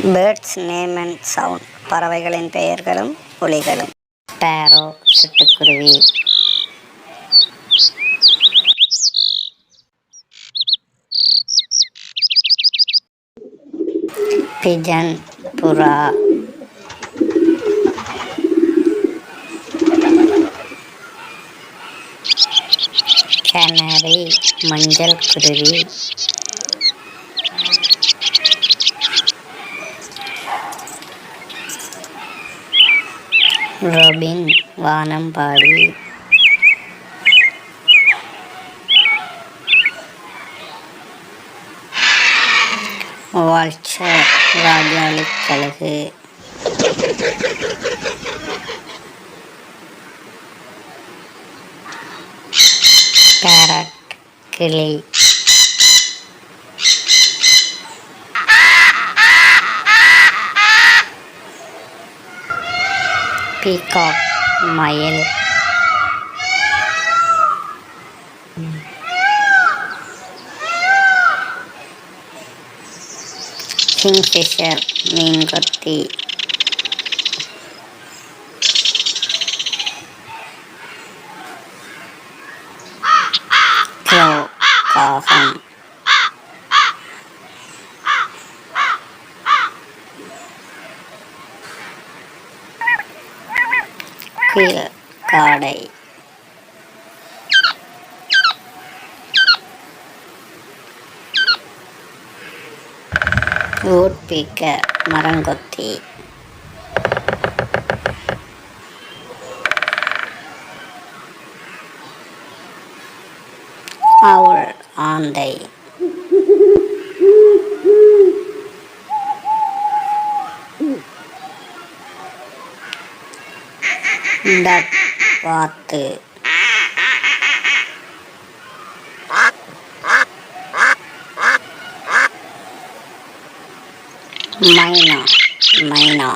Birds name and sound. பறவைகளின் பெயர்களும் ஒலிகளும். பேரோ சிட்டுக்குருவி. பிஜன் புறா. canary மஞ்சள் குருவி. ரொபின் வானம்பாடி. வால்ச்சர் ராஜாளி கழுகு. parrot கிளி. பீகாக் மயில். கிங்ஃபிஷர் மீன்கொத்தி. க்ரோ காகம். குயில் காடை. woodpecker மரங்கொத்தி. owl ஆந்தை. duck வாத்து. மைனா.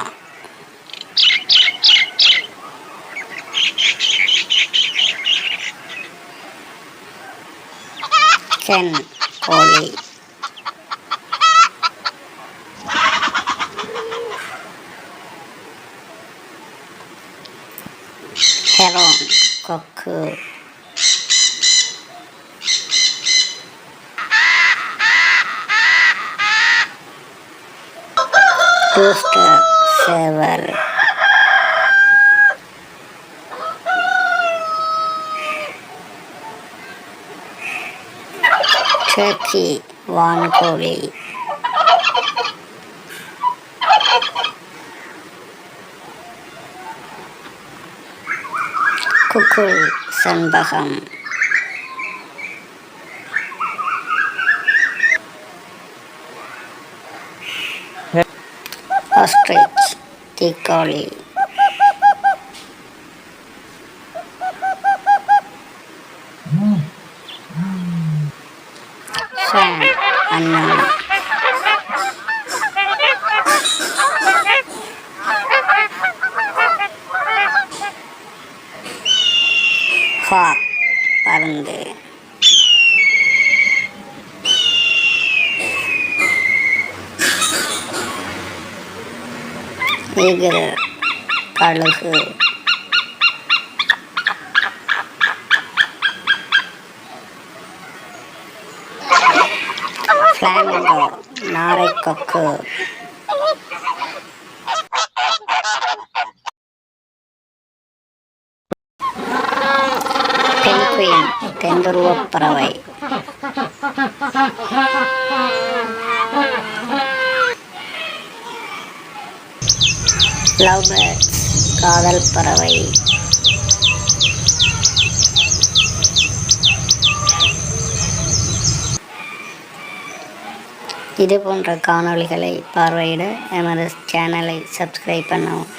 கென் கோழி. ஹெரோன் கொக்கு. ரூஸ்டர் சேவல். டர்க்கி வான்கோழி. குக்குள் செண்பகம். ostrich தீக்கோழி. swan அண்ணன். hawk பருந்து. eagle கழுகு. flamingo நாரைக்கொக்கு. பென்குயின் தென்துருவப் பறவை. லவ் பேர்ட்ஸ் காதல் பறவை. இது போன்ற காணொளிகளை பார்வையிட எமது சேனலை சப்ஸ்கிரைப் பண்ணவும்.